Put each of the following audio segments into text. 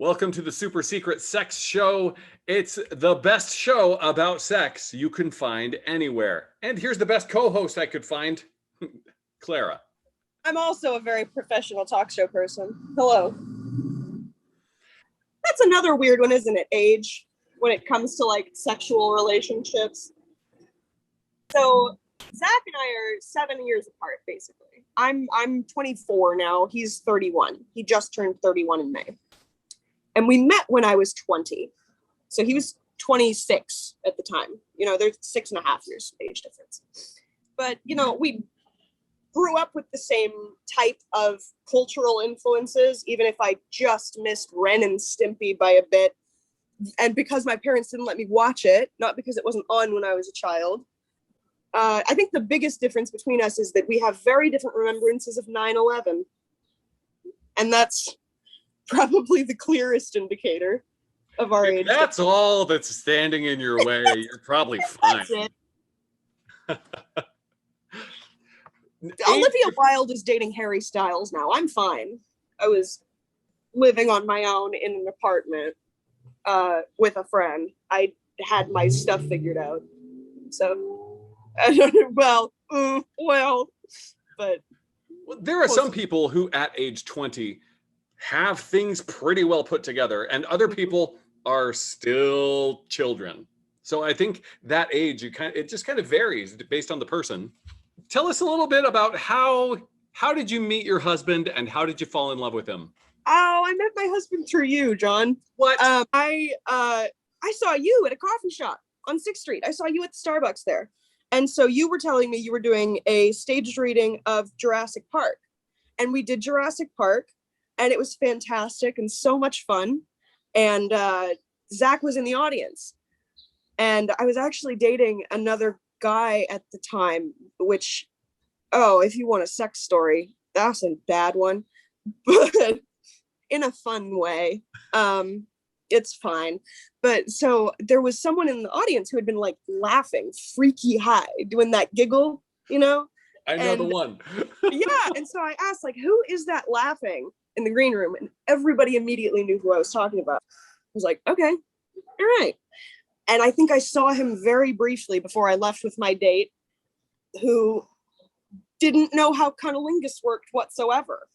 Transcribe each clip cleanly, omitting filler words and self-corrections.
Welcome to the super secret sex show. It's the best show about sex you can find anywhere. And here's the best co-host I could find, Clara. I'm also a very professional talk show person. Hello. That's another weird one, isn't it? Age, when it comes to like sexual relationships. So Zach and I are 7 years apart, basically. I'm 24 now. He's 31. He just turned 31 in May. And we met when I was 20. So he was 26 at the time. You know, there's 6.5 years age difference. But, you know, we grew up with the same type of cultural influences, even if I just missed Ren and Stimpy by a bit. And because my parents didn't let me watch it, not because it wasn't on when I was a child. I think the biggest difference between us is that we have very different remembrances of 9/11. And that's probably the clearest indicator of our age. That's all that's standing in your way. You're probably fine. Olivia Wilde is dating Harry Styles now. I'm fine. I was living on my own in an apartment with a friend. I had my stuff figured out. So, I don't know. But there are some people who at age 20 have things pretty well put together, and other people are still children. So I think that age, it just kind of varies based on the person. Tell us a little bit about how did you meet your husband and how did you fall in love with him? Oh, I met my husband through you, John. What? I saw you at a coffee shop on 6th Street. I saw you at the Starbucks there. And so you were telling me you were doing a staged reading of Jurassic Park. And we did Jurassic Park, and it was fantastic and so much fun. And Zach was in the audience. And I was actually dating another guy at the time, which, if you want a sex story, that's a bad one. But in a fun way. It's fine. But so there was someone in the audience who had been like laughing freaky high, doing that giggle, you know? I know the one. Yeah. And so I asked, like, who is that laughing in the green room? And everybody immediately knew who I was talking about. I was like, okay, all right. And I think I saw him very briefly before I left with my date, who didn't know how cunnilingus worked whatsoever.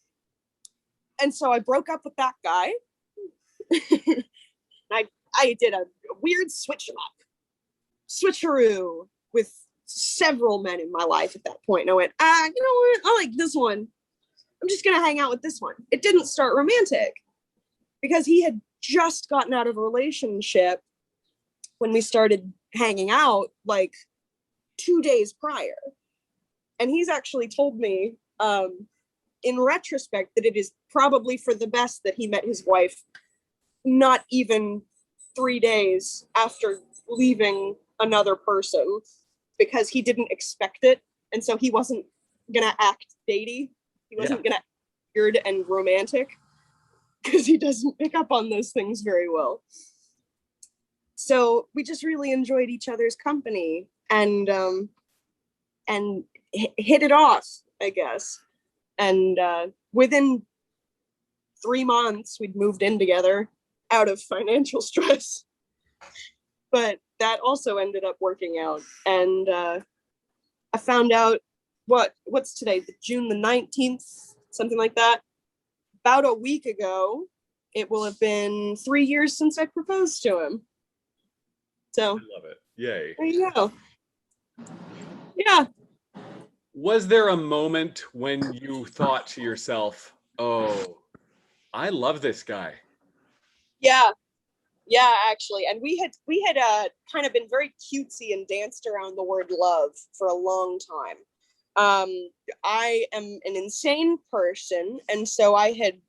And so I broke up with that guy. I did a weird switcheroo with several men in my life at that point. And I went, you know what? I like this one. I'm just going to hang out with this one. It didn't start romantic because he had just gotten out of a relationship when we started hanging out, like 2 days prior. And he's actually told me, in retrospect, that it is probably for the best that he met his wife not even 3 days after leaving another person, because he didn't expect it. And so he wasn't going to act datey. He wasn't going to act weird and romantic, because he doesn't pick up on those things very well. So we just really enjoyed each other's company and hit it off, I guess. And within 3 months, we'd moved in together out of financial stress. But that also ended up working out. And I found out, what's today? June the 19th, something like that. About a week ago, it will have been 3 years since I proposed to him. So I love it. Yay. There you go. Yeah. Was there a moment when you thought to yourself, oh, I love this guy? Yeah, actually. And we had kind of been very cutesy and danced around the word love for a long time. I am an insane person, and so I had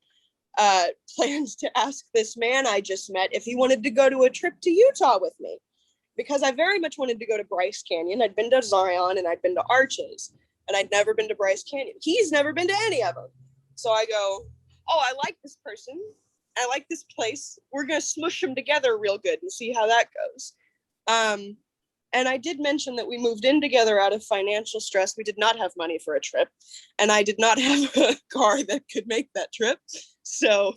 planned to ask this man I just met if he wanted to go to a trip to Utah with me, because I very much wanted to go to Bryce Canyon. I'd been to Zion and I'd been to Arches, and I'd never been to Bryce Canyon. He's never been to any of them. So I go, oh, I like this person. I like this place. We're going to smush them together real good and see how that goes. And I did mention that we moved in together out of financial stress. We did not have money for a trip, and I did not have a car that could make that trip. So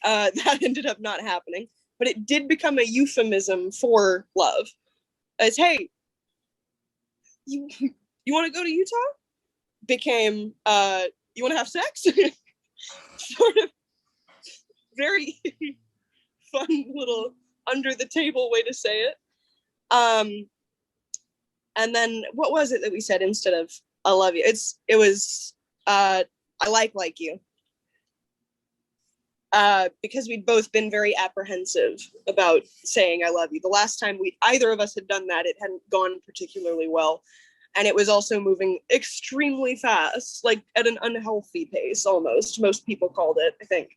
That ended up not happening, but it did become a euphemism for love. As, hey, you want to go to Utah? Became, you want to have sex? Sort of very fun little under the table way to say it. And then what was it that we said instead of I love you? It was I like you. Because we'd both been very apprehensive about saying I love you. The last time either of us had done that, it hadn't gone particularly well. And it was also moving extremely fast, like at an unhealthy pace almost. Most people called it, I think.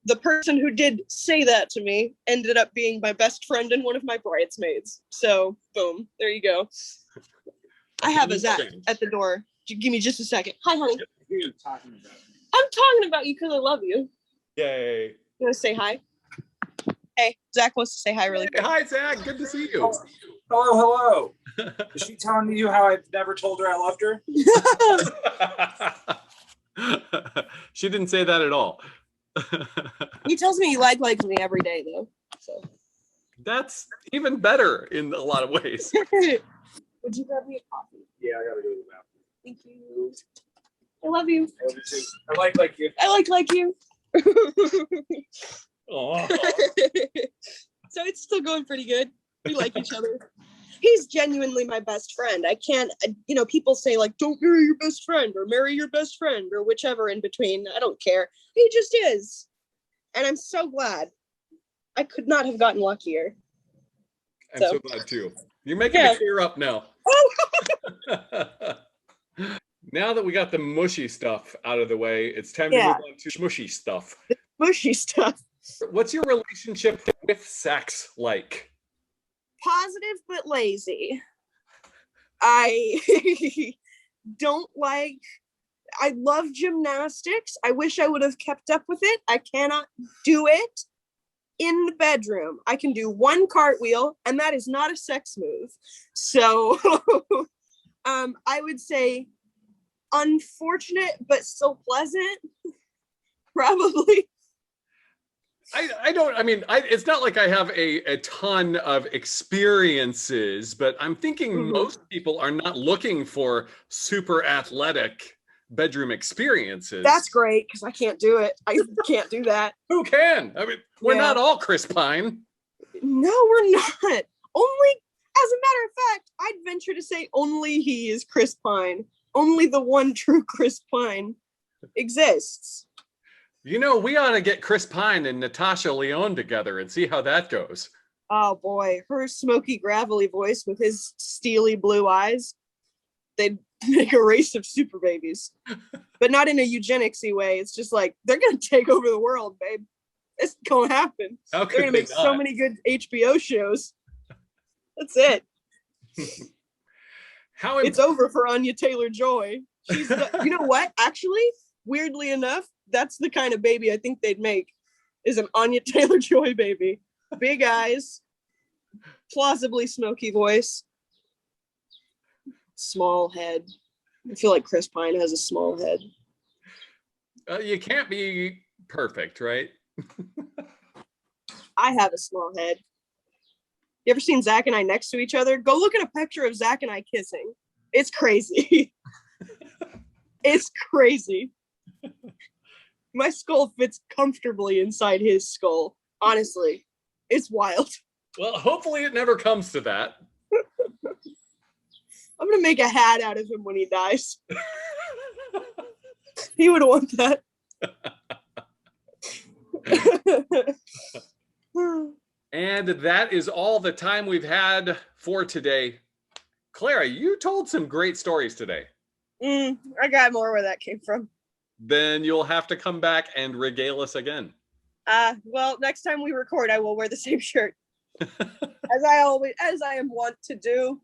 The person who did say that to me ended up being my best friend and one of my bridesmaids. So, boom, there you go. I have a Zach at the door. Give me just a second. Hi, honey. Who are you talking about? I'm talking about you because I love you. Yay. You want to say hi? Hey, Zach wants to say hi really quick. Hi, Zach. Good to see you. Hello. Is she telling you how I've never told her I loved her? She didn't say that at all. He tells me he likes me every day, though. So that's even better in a lot of ways. Would you grab me a coffee? Yeah, I gotta go to the bathroom. Thank you. I love you. I love you too. I like you. I like you. Oh. So it's still going pretty good. We like each other. He's genuinely my best friend. I can't, people say like, don't marry your best friend or marry your best friend or whichever in between. I don't care. He just is. And I'm so glad. I could not have gotten luckier. I'm so glad too. You're making me tear up now. Now that we got the mushy stuff out of the way, it's time to move on to smushy stuff. The mushy stuff. What's your relationship with sex like? Positive but lazy. I I love gymnastics. I wish I would have kept up with it. I cannot do it in the bedroom. I can do one cartwheel, and that is not a sex move. So I would say unfortunate but still pleasant. Probably. It's not like I have a ton of experiences, but I'm thinking most people are not looking for super athletic bedroom experiences. That's great, because I can't do it. I can't do that. Who can? I mean, we're not all Chris Pine. No, we're not. Only, as a matter of fact, I'd venture to say only he is Chris Pine. Only the one true Chris Pine exists. We ought to get Chris Pine and Natasha Lyonne together and see how that goes. Oh boy, her smoky, gravelly voice with his steely blue eyes. They'd make a race of super babies. But not in a eugenicsy way. It's just like, they're going to take over the world, babe. It's going to happen. They're going to make so many good HBO shows. That's it. It's over for Anya Taylor-Joy. You know what? Actually, weirdly enough, that's the kind of baby I think they'd make, is an Anya Taylor-Joy baby. Big eyes, plausibly smoky voice, small head. I feel like Chris Pine has a small head. You can't be perfect, right? I have a small head. You ever seen Zach and I next to each other? Go look at a picture of Zach and I kissing. It's crazy. It's crazy. My skull fits comfortably inside his skull. Honestly, it's wild. Well, hopefully it never comes to that. I'm going to make a hat out of him when he dies. He would want that. And that is all the time we've had for today. Clara, you told some great stories today. I got more where that came from. Then you'll have to come back and regale us again. Well, next time we record, I will wear the same shirt. as I am wont to do.